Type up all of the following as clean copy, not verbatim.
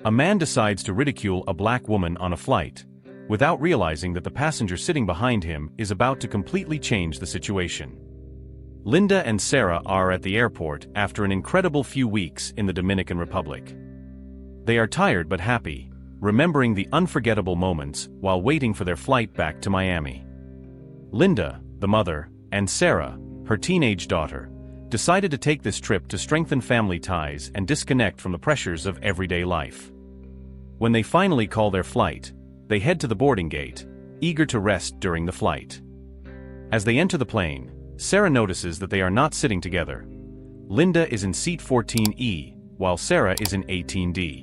A man decides to ridicule a black woman on a flight, without realizing that the passenger sitting behind him is about to completely change the situation. Linda and Sarah are at the airport after an incredible few weeks in the Dominican Republic. They are tired but happy, remembering the unforgettable moments while waiting for their flight back to Miami. Linda, the mother, and Sarah, her teenage daughter, decided to take this trip to strengthen family ties and disconnect from the pressures of everyday life. When they finally call their flight, they head to the boarding gate, eager to rest during the flight. As they enter the plane, Sarah notices that they are not sitting together. Linda is in seat 14E, while Sarah is in 18D.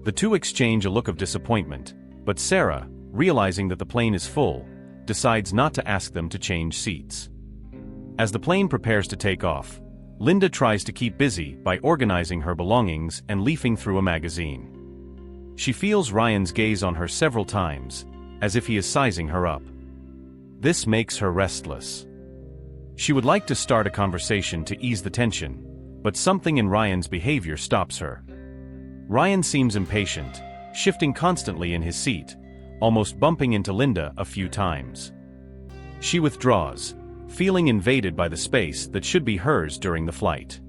The two exchange a look of disappointment, but Sarah, realizing that the plane is full, decides not to ask them to change seats. As the plane prepares to take off, Linda tries to keep busy by organizing her belongings and leafing through a magazine. She feels Ryan's gaze on her several times, as if he is sizing her up. This makes her restless. She would like to start a conversation to ease the tension, but something in Ryan's behavior stops her. Ryan seems impatient, shifting constantly in his seat, almost bumping into Linda a few times. She withdraws, feeling invaded by the space that should be hers during the flight.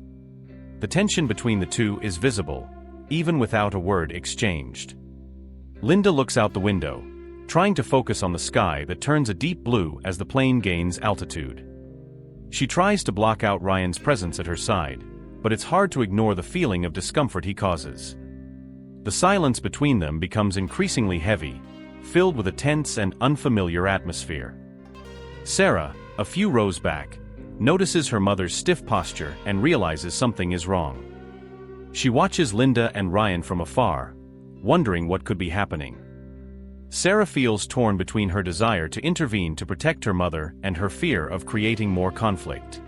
The tension between the two is visible, even without a word exchanged. Linda looks out the window, trying to focus on the sky that turns a deep blue as the plane gains altitude. She tries to block out Ryan's presence at her side, but it's hard to ignore the feeling of discomfort he causes. The silence between them becomes increasingly heavy, filled with a tense and unfamiliar atmosphere. Sarah, a few rows back, notices her mother's stiff posture and realizes something is wrong. She watches Linda and Ryan from afar, wondering what could be happening. Sarah feels torn between her desire to intervene to protect her mother and her fear of creating more conflict.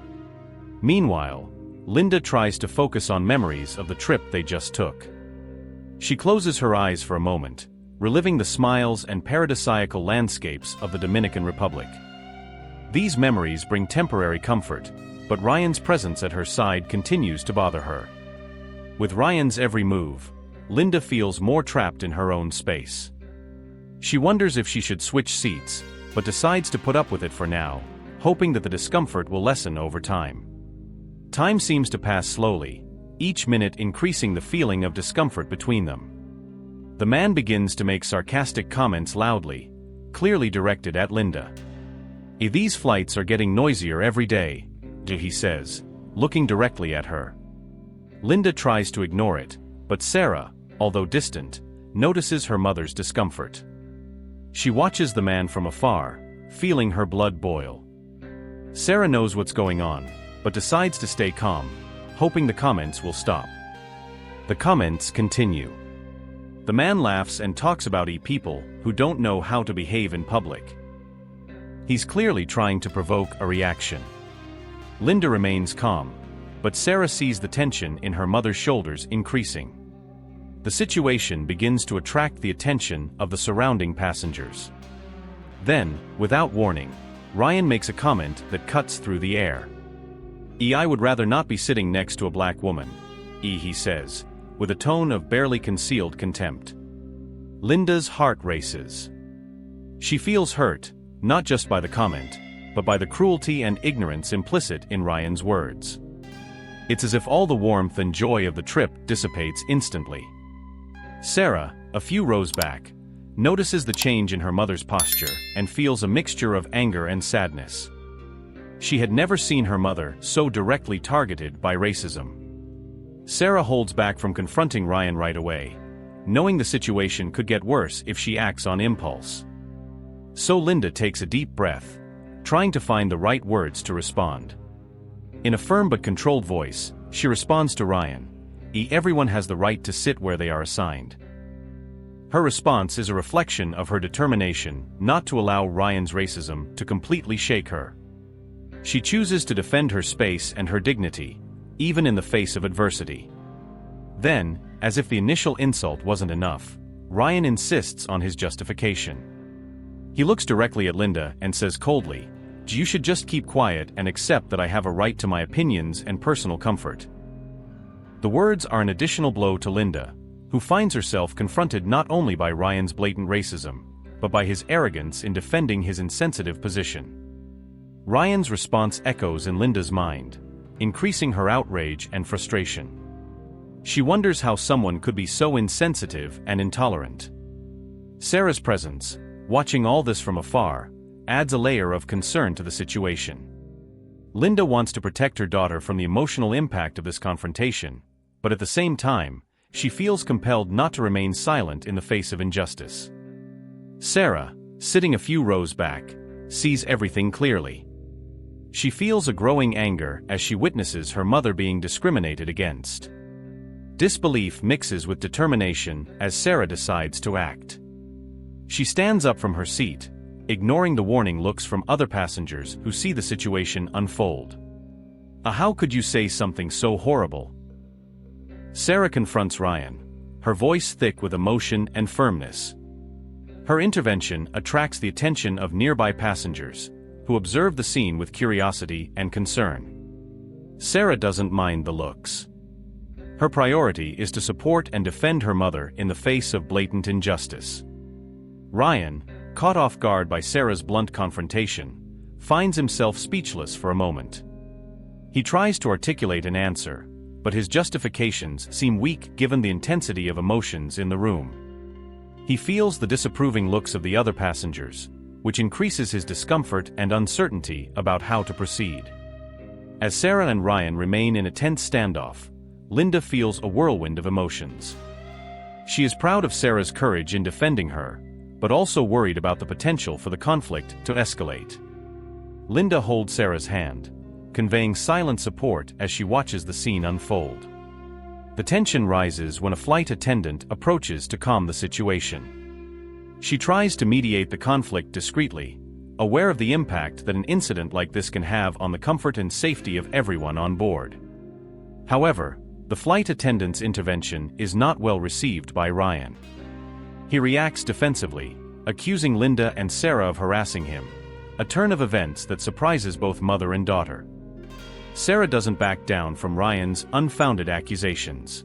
Meanwhile, Linda tries to focus on memories of the trip they just took. She closes her eyes for a moment, reliving the smiles and paradisiacal landscapes of the Dominican Republic. These memories bring temporary comfort, but Ryan's presence at her side continues to bother her. With Ryan's every move, Linda feels more trapped in her own space. She wonders if she should switch seats, but decides to put up with it for now, hoping that the discomfort will lessen over time. Time seems to pass slowly, each minute increasing the feeling of discomfort between them. The man begins to make sarcastic comments loudly, clearly directed at Linda. These flights are getting noisier every day, he says, looking directly at her. Linda tries to ignore it, but Sarah, although distant, notices her mother's discomfort. She watches the man from afar, feeling her blood boil. Sarah knows what's going on, but decides to stay calm, hoping the comments will stop. The comments continue. The man laughs and talks about people who don't know how to behave in public. He's clearly trying to provoke a reaction. Linda remains calm, but Sarah sees the tension in her mother's shoulders increasing. The situation begins to attract the attention of the surrounding passengers. Then, without warning, Ryan makes a comment that cuts through the air. I would rather not be sitting next to a black woman, he says, with a tone of barely concealed contempt. Linda's heart races. She feels hurt, not just by the comment, but by the cruelty and ignorance implicit in Ryan's words. It's as if all the warmth and joy of the trip dissipates instantly. Sarah, a few rows back, notices the change in her mother's posture and feels a mixture of anger and sadness. She had never seen her mother so directly targeted by racism. Sarah holds back from confronting Ryan right away, knowing the situation could get worse if she acts on impulse. So Linda takes a deep breath, trying to find the right words to respond. In a firm but controlled voice, she responds to Ryan, "Everyone has the right to sit where they are assigned." Her response is a reflection of her determination not to allow Ryan's racism to completely shake her. She chooses to defend her space and her dignity, even in the face of adversity. Then, as if the initial insult wasn't enough, Ryan insists on his justification. He looks directly at Linda and says coldly, "You should just keep quiet and accept that I have a right to my opinions and personal comfort." The words are an additional blow to Linda, who finds herself confronted not only by Ryan's blatant racism, but by his arrogance in defending his insensitive position. Ryan's response echoes in Linda's mind, increasing her outrage and frustration. She wonders how someone could be so insensitive and intolerant. Sarah's presence, watching all this from afar, adds a layer of concern to the situation. Linda wants to protect her daughter from the emotional impact of this confrontation, but at the same time, she feels compelled not to remain silent in the face of injustice. Sarah, sitting a few rows back, sees everything clearly. She feels a growing anger as she witnesses her mother being discriminated against. Disbelief mixes with determination as Sarah decides to act. She stands up from her seat, ignoring the warning looks from other passengers who see the situation unfold. How could you say something so horrible? Sarah confronts Ryan, her voice thick with emotion and firmness. Her intervention attracts the attention of nearby passengers, who observe the scene with curiosity and concern. Sarah doesn't mind the looks. Her priority is to support and defend her mother in the face of blatant injustice. Ryan, caught off guard by Sarah's blunt confrontation, finds himself speechless for a moment. He tries to articulate an answer, but his justifications seem weak given the intensity of emotions in the room. He feels the disapproving looks of the other passengers, which increases his discomfort and uncertainty about how to proceed. As Sarah and Ryan remain in a tense standoff, Linda feels a whirlwind of emotions. She is proud of Sarah's courage in defending her, but also worried about the potential for the conflict to escalate. Linda holds Sarah's hand, conveying silent support as she watches the scene unfold. The tension rises when a flight attendant approaches to calm the situation. She tries to mediate the conflict discreetly, aware of the impact that an incident like this can have on the comfort and safety of everyone on board. However, the flight attendant's intervention is not well received by Ryan. He reacts defensively, accusing Linda and Sarah of harassing him, a turn of events that surprises both mother and daughter. Sarah doesn't back down from Ryan's unfounded accusations.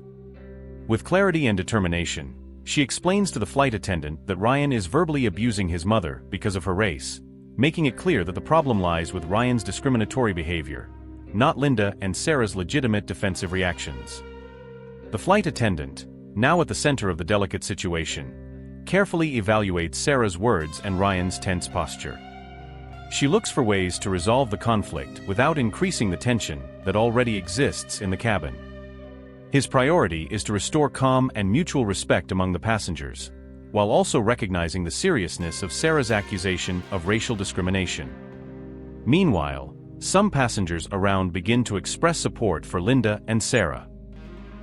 With clarity and determination, she explains to the flight attendant that Ryan is verbally abusing his mother because of her race, making it clear that the problem lies with Ryan's discriminatory behavior, not Linda and Sarah's legitimate defensive reactions. The flight attendant, now at the center of the delicate situation, carefully evaluates Sarah's words and Ryan's tense posture. She looks for ways to resolve the conflict without increasing the tension that already exists in the cabin. His priority is to restore calm and mutual respect among the passengers, while also recognizing the seriousness of Sarah's accusation of racial discrimination. Meanwhile, some passengers around begin to express support for Linda and Sarah.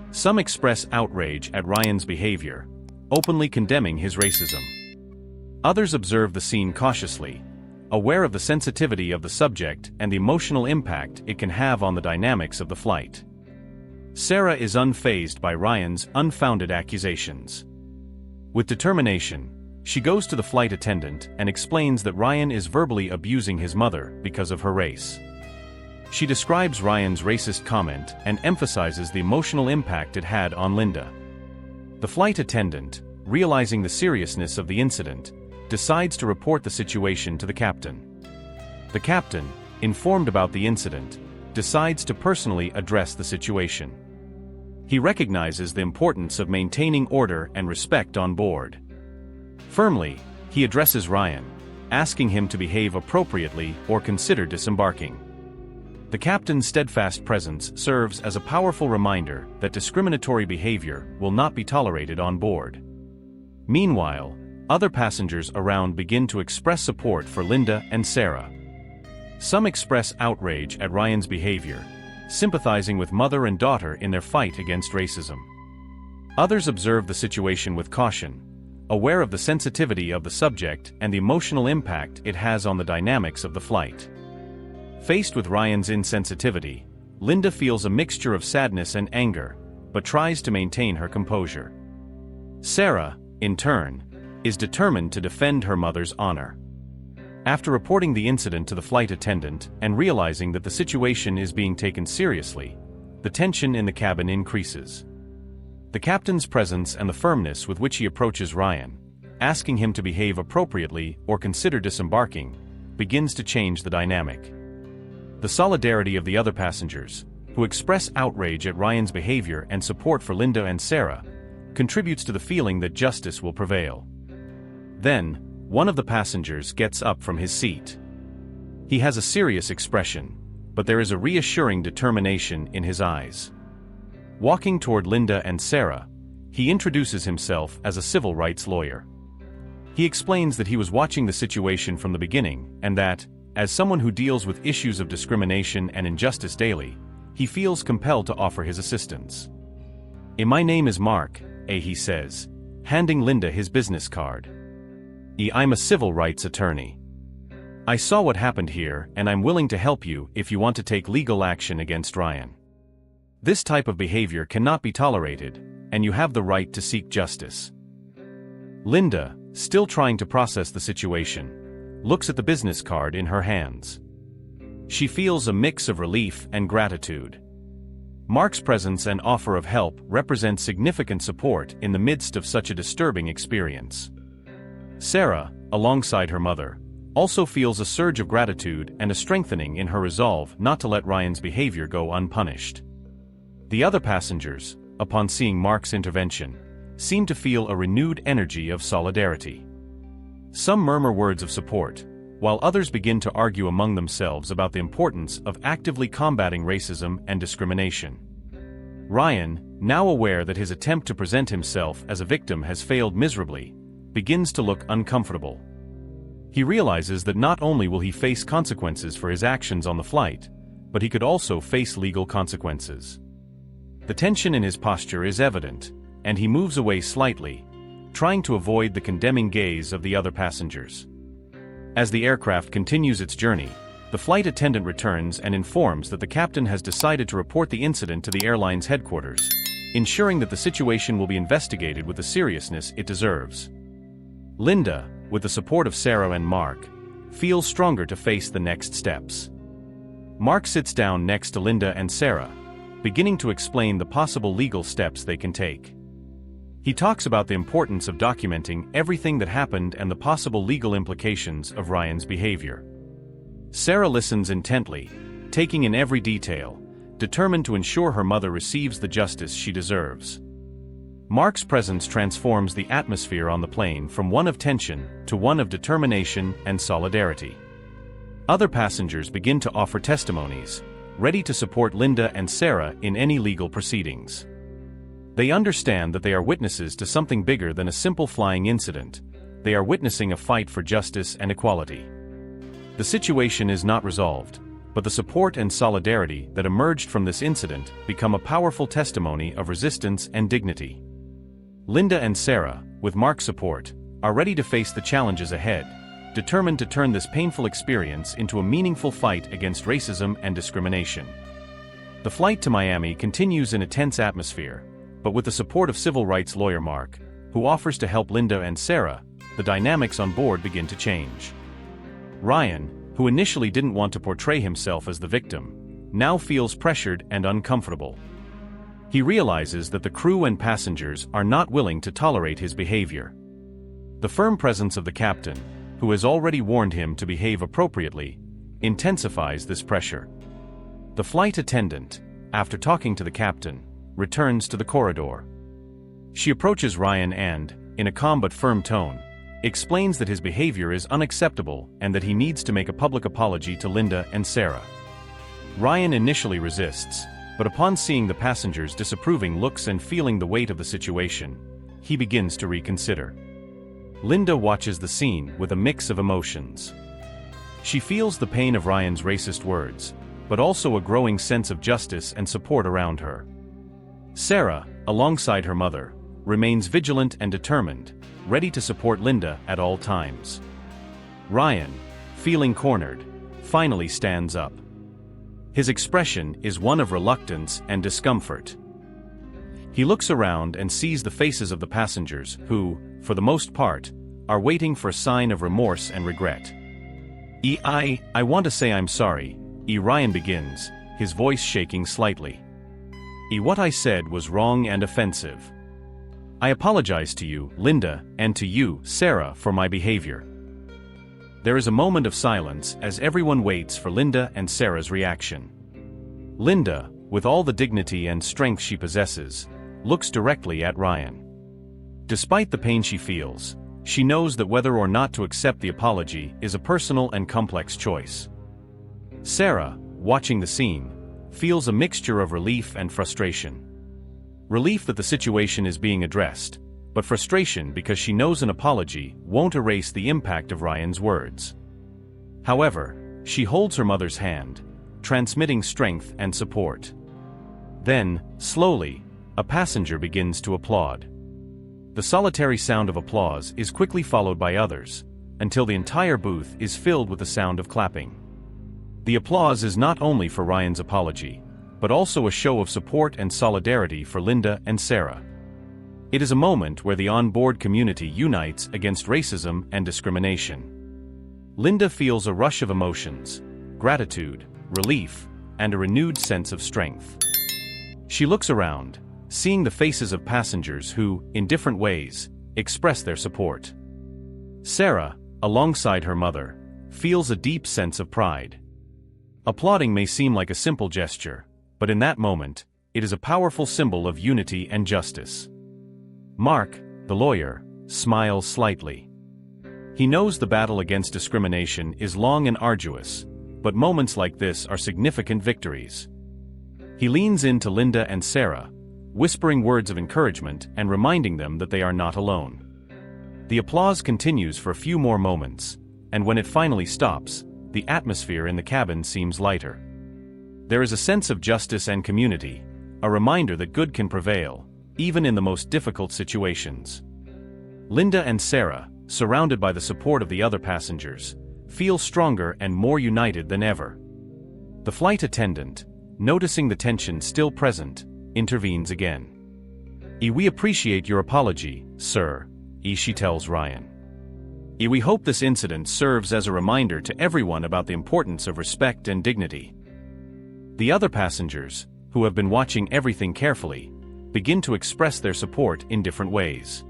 Some express outrage at Ryan's behavior, openly condemning his racism. Others observe the scene cautiously, aware of the sensitivity of the subject and the emotional impact it can have on the dynamics of the flight. Sarah is unfazed by Ryan's unfounded accusations. With determination, she goes to the flight attendant and explains that Ryan is verbally abusing his mother because of her race. She describes Ryan's racist comment and emphasizes the emotional impact it had on Linda. The flight attendant, realizing the seriousness of the incident, decides to report the situation to the captain. The captain, informed about the incident, decides to personally address the situation. He recognizes the importance of maintaining order and respect on board. Firmly, he addresses Ryan, asking him to behave appropriately or consider disembarking. The captain's steadfast presence serves as a powerful reminder that discriminatory behavior will not be tolerated on board. Meanwhile, other passengers around begin to express support for Linda and Sarah. Some express outrage at Ryan's behavior, sympathizing with mother and daughter in their fight against racism. Others observe the situation with caution, aware of the sensitivity of the subject and the emotional impact it has on the dynamics of the flight. Faced with Ryan's insensitivity, Linda feels a mixture of sadness and anger, but tries to maintain her composure. Sarah, in turn, is determined to defend her mother's honor. After reporting the incident to the flight attendant and realizing that the situation is being taken seriously, the tension in the cabin increases. The captain's presence and the firmness with which he approaches Ryan, asking him to behave appropriately or consider disembarking, begins to change the dynamic. The solidarity of the other passengers, who express outrage at Ryan's behavior and support for Linda and Sarah, contributes to the feeling that justice will prevail. Then, one of the passengers gets up from his seat. He has a serious expression, but there is a reassuring determination in his eyes. Walking toward Linda and Sarah, he introduces himself as a civil rights lawyer. He explains that he was watching the situation from the beginning and that, as someone who deals with issues of discrimination and injustice daily, he feels compelled to offer his assistance. My name is Mark, he says, handing Linda his business card. I'm a civil rights attorney. I saw what happened here and I'm willing to help you if you want to take legal action against Ryan. This type of behavior cannot be tolerated, and you have the right to seek justice. Linda, still trying to process the situation, looks at the business card in her hands. She feels a mix of relief and gratitude. Mark's presence and offer of help represent significant support in the midst of such a disturbing experience. Sarah, alongside her mother, also feels a surge of gratitude and a strengthening in her resolve not to let Ryan's behavior go unpunished. The other passengers, upon seeing Mark's intervention, seem to feel a renewed energy of solidarity. Some murmur words of support, while others begin to argue among themselves about the importance of actively combating racism and discrimination. Ryan, now aware that his attempt to present himself as a victim has failed miserably, begins to look uncomfortable. He realizes that not only will he face consequences for his actions on the flight, but he could also face legal consequences. The tension in his posture is evident, and he moves away slightly, trying to avoid the condemning gaze of the other passengers. As the aircraft continues its journey, the flight attendant returns and informs that the captain has decided to report the incident to the airline's headquarters, ensuring that the situation will be investigated with the seriousness it deserves. Linda, with the support of Sarah and Mark, feels stronger to face the next steps. Mark sits down next to Linda and Sarah, beginning to explain the possible legal steps they can take. He talks about the importance of documenting everything that happened and the possible legal implications of Ryan's behavior. Sarah listens intently, taking in every detail, determined to ensure her mother receives the justice she deserves. Mark's presence transforms the atmosphere on the plane from one of tension to one of determination and solidarity. Other passengers begin to offer testimonies, ready to support Linda and Sarah in any legal proceedings. They understand that they are witnesses to something bigger than a simple flying incident. They are witnessing a fight for justice and equality. The situation is not resolved, but the support and solidarity that emerged from this incident become a powerful testimony of resistance and dignity. Linda and Sarah, with Mark's support, are ready to face the challenges ahead, determined to turn this painful experience into a meaningful fight against racism and discrimination. The flight to Miami continues in a tense atmosphere, but with the support of civil rights lawyer Mark, who offers to help Linda and Sarah, the dynamics on board begin to change. Ryan, who initially didn't want to portray himself as the victim, now feels pressured and uncomfortable. He realizes that the crew and passengers are not willing to tolerate his behavior. The firm presence of the captain, who has already warned him to behave appropriately, intensifies this pressure. The flight attendant, after talking to the captain, returns to the corridor. She approaches Ryan and, in a calm but firm tone, explains that his behavior is unacceptable and that he needs to make a public apology to Linda and Sarah. Ryan initially resists, but upon seeing the passengers' disapproving looks and feeling the weight of the situation, he begins to reconsider. Linda watches the scene with a mix of emotions. She feels the pain of Ryan's racist words, but also a growing sense of justice and support around her. Sarah, alongside her mother, remains vigilant and determined, ready to support Linda at all times. Ryan, feeling cornered, finally stands up. His expression is one of reluctance and discomfort. He looks around and sees the faces of the passengers who, for the most part, are waiting for a sign of remorse and regret. I want to say I'm sorry, Ryan begins, his voice shaking slightly. What I said was wrong and offensive. I apologize to you, Linda, and to you, Sarah, for my behavior. There is a moment of silence as everyone waits for Linda and Sarah's reaction. Linda, with all the dignity and strength she possesses, looks directly at Ryan. Despite the pain she feels, she knows that whether or not to accept the apology is a personal and complex choice. Sarah, watching the scene, feels a mixture of relief and frustration. Relief that the situation is being addressed, but frustration because she knows an apology won't erase the impact of Ryan's words. However, she holds her mother's hand, transmitting strength and support. Then, slowly, a passenger begins to applaud. The solitary sound of applause is quickly followed by others, until the entire booth is filled with the sound of clapping. The applause is not only for Ryan's apology, but also a show of support and solidarity for Linda and Sarah. It is a moment where the on-board community unites against racism and discrimination. Linda feels a rush of emotions, gratitude, relief, and a renewed sense of strength. She looks around, seeing the faces of passengers who, in different ways, express their support. Sarah, alongside her mother, feels a deep sense of pride. Applauding may seem like a simple gesture, but in that moment, it is a powerful symbol of unity and justice. Mark, the lawyer, smiles slightly. He knows the battle against discrimination is long and arduous, but moments like this are significant victories. He leans in to Linda and Sarah, whispering words of encouragement and reminding them that they are not alone. The applause continues for a few more moments, and when it finally stops, the atmosphere in the cabin seems lighter. There is a sense of justice and community, a reminder that good can prevail, even in the most difficult situations. Linda and Sarah, surrounded by the support of the other passengers, feel stronger and more united than ever. The flight attendant, noticing the tension still present, intervenes again. We appreciate your apology, sir, she tells Ryan. We hope this incident serves as a reminder to everyone about the importance of respect and dignity. The other passengers, who have been watching everything carefully, begin to express their support in different ways.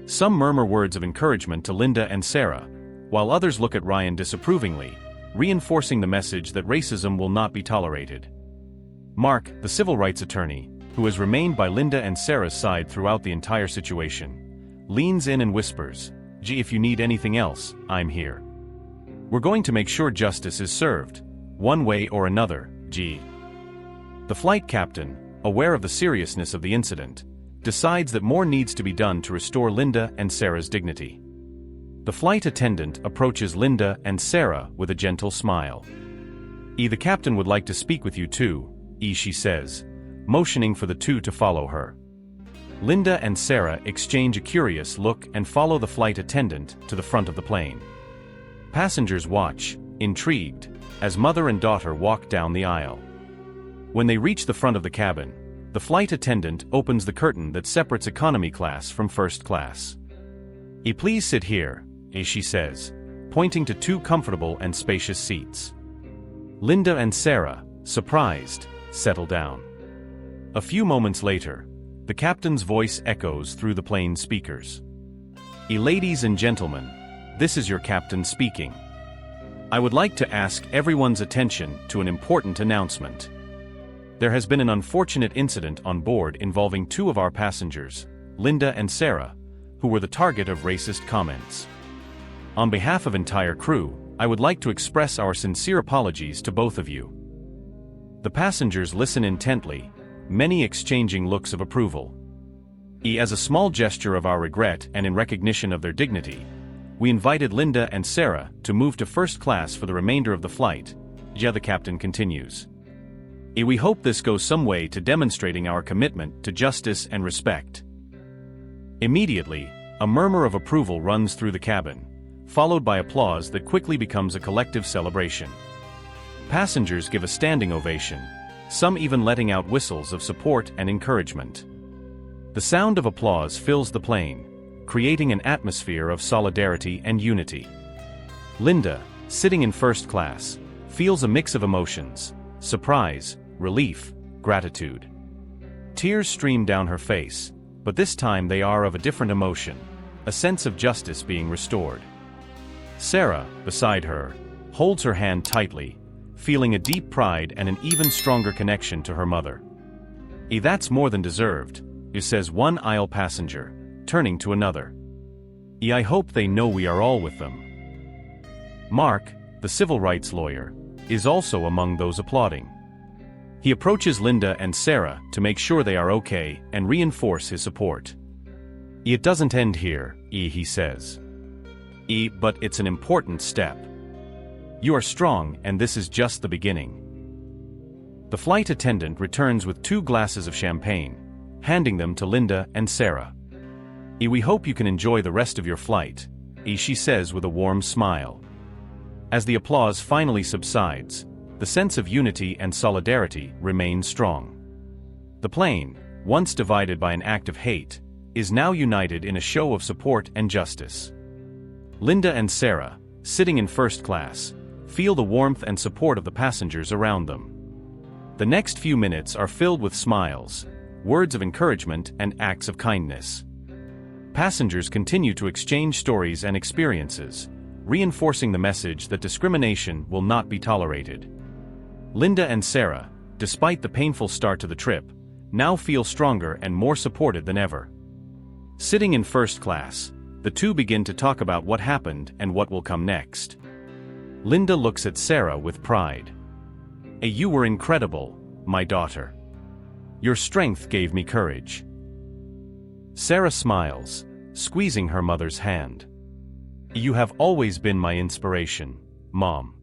Some murmur words of encouragement to Linda and Sarah, while others look at Ryan disapprovingly, reinforcing the message that racism will not be tolerated. Mark, the civil rights attorney, who has remained by Linda and Sarah's side throughout the entire situation, leans in and whispers, "Gee, if you need anything else, I'm here. We're going to make sure justice is served, one way or another, G." The flight captain, aware of the seriousness of the incident, decides that more needs to be done to restore Linda and Sarah's dignity. The flight attendant approaches Linda and Sarah with a gentle smile. The captain would like to speak with you too, she says, motioning for the two to follow her. Linda and Sarah exchange a curious look and follow the flight attendant to the front of the plane. Passengers watch, intrigued, as mother and daughter walk down the aisle. When they reach the front of the cabin, the flight attendant opens the curtain that separates economy class from first class. Please sit here, she says, pointing to two comfortable and spacious seats. Linda and Sarah, surprised, settle down. A few moments later, the captain's voice echoes through the plane's speakers. Ladies and gentlemen, this is your captain speaking. I would like to ask everyone's attention to an important announcement. There has been an unfortunate incident on board involving two of our passengers, Linda and Sarah, who were the target of racist comments. On behalf of entire crew, I would like to express our sincere apologies to both of you. The passengers listen intently, many exchanging looks of approval. As a small gesture of our regret and in recognition of their dignity, we invited Linda and Sarah to move to first class for the remainder of the flight, the captain continues. We hope this goes some way to demonstrating our commitment to justice and respect. Immediately, a murmur of approval runs through the cabin, followed by applause that quickly becomes a collective celebration. Passengers give a standing ovation, some even letting out whistles of support and encouragement. The sound of applause fills the plane, creating an atmosphere of solidarity and unity. Linda, sitting in first class, feels a mix of emotions: surprise, relief, gratitude. Tears stream down her face, but this time they are of a different emotion, a sense of justice being restored. Sarah, beside her, holds her hand tightly, feeling a deep pride and an even stronger connection to her mother. That's more than deserved, says one aisle passenger, turning to another. I hope they know we are all with them. Mark, the civil rights lawyer, is also among those applauding. He approaches Linda and Sarah to make sure they are okay and reinforce his support. It doesn't end here, he says. But it's an important step. You are strong, and this is just the beginning. The flight attendant returns with 2 glasses of champagne, handing them to Linda and Sarah. We hope you can enjoy the rest of your flight, she says with a warm smile. As the applause finally subsides, the sense of unity and solidarity remains strong. The plane, once divided by an act of hate, is now united in a show of support and justice. Linda and Sarah, sitting in first class, feel the warmth and support of the passengers around them. The next few minutes are filled with smiles, words of encouragement, and acts of kindness. Passengers continue to exchange stories and experiences, reinforcing the message that discrimination will not be tolerated. Linda and Sarah, despite the painful start to the trip, now feel stronger and more supported than ever. Sitting in first class, the two begin to talk about what happened and what will come next. Linda looks at Sarah with pride. You were incredible, my daughter. Your strength gave me courage. Sarah smiles, squeezing her mother's hand. You have always been my inspiration, Mom.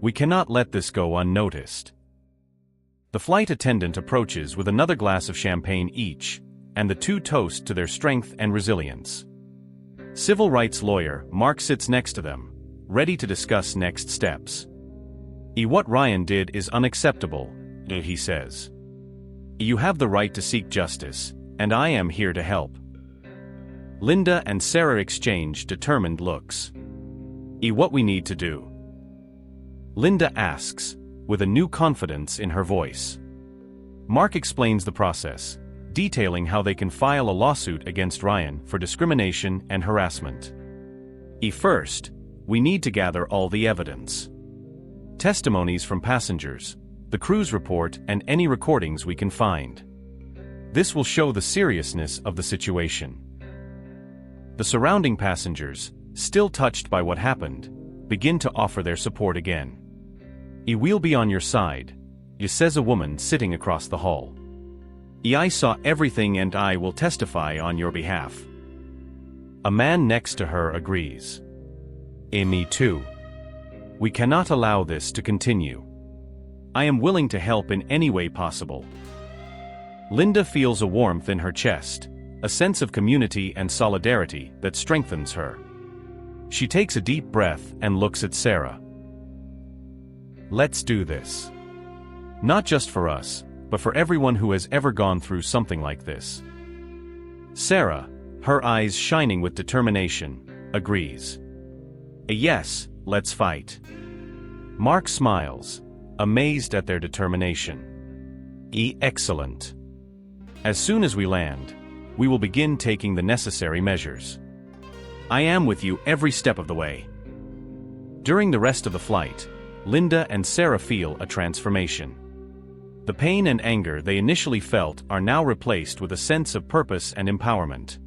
We cannot let this go unnoticed. The flight attendant approaches with another glass of champagne each, and the two toast to their strength and resilience. Civil rights lawyer Mark sits next to them, ready to discuss next steps. What Ryan did is unacceptable, he says. You have the right to seek justice, and I am here to help. Linda and Sarah exchange determined looks. What we need to do? Linda asks, with a new confidence in her voice. Mark explains the process, detailing how they can file a lawsuit against Ryan for discrimination and harassment. First, we need to gather all the evidence. Testimonies from passengers, the crew's report, and any recordings we can find. This will show the seriousness of the situation. The surrounding passengers, still touched by what happened, begin to offer their support again. We'll be on your side, says a woman sitting across the hall. I saw everything and I will testify on your behalf. A man next to her agrees. Me too. We cannot allow this to continue. I am willing to help in any way possible. Linda feels a warmth in her chest, a sense of community and solidarity that strengthens her. She takes a deep breath and looks at Sarah. Let's do this. Not just for us, but for everyone who has ever gone through something like this. Sarah, her eyes shining with determination, agrees. Yes, let's fight. Mark smiles, amazed at their determination. Excellent. As soon as we land, we will begin taking the necessary measures. I am with you every step of the way. During the rest of the flight, Linda and Sarah feel a transformation. The pain and anger they initially felt are now replaced with a sense of purpose and empowerment.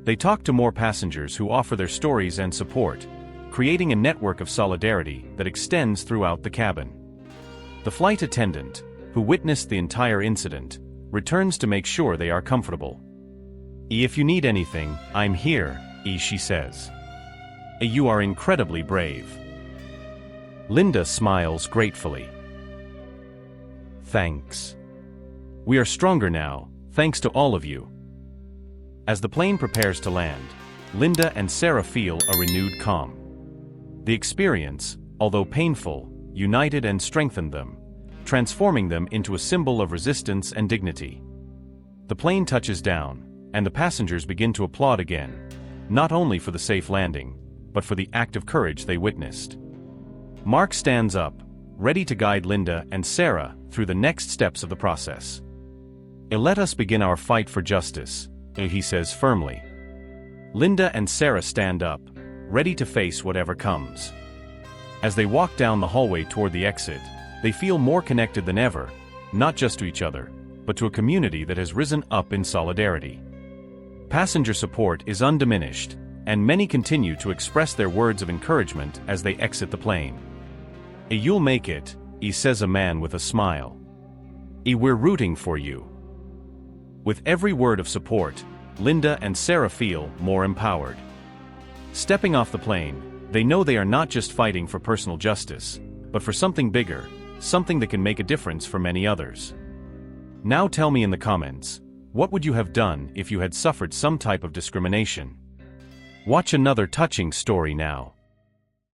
They talk to more passengers who offer their stories and support, creating a network of solidarity that extends throughout the cabin. The flight attendant, who witnessed the entire incident, returns to make sure they are comfortable. If you need anything, I'm here, she says. You are incredibly brave. Linda smiles gratefully. Thanks. We are stronger now, thanks to all of you. As the plane prepares to land, Linda and Sarah feel a renewed calm. The experience, although painful, united and strengthened them, transforming them into a symbol of resistance and dignity. The plane touches down, and the passengers begin to applaud again, not only for the safe landing, but for the act of courage they witnessed. Mark stands up, ready to guide Linda and Sarah through the next steps of the process. Let us begin our fight for justice, he says firmly. Linda and Sarah stand up, ready to face whatever comes. As they walk down the hallway toward the exit, they feel more connected than ever, not just to each other, but to a community that has risen up in solidarity. Passenger support is undiminished, and many continue to express their words of encouragement as they exit the plane. You'll make it, says a man with a smile. We're rooting for you. With every word of support, Linda and Sarah feel more empowered. Stepping off the plane, they know they are not just fighting for personal justice, but for something bigger, something that can make a difference for many others. Now tell me in the comments, what would you have done if you had suffered some type of discrimination? Watch another touching story now.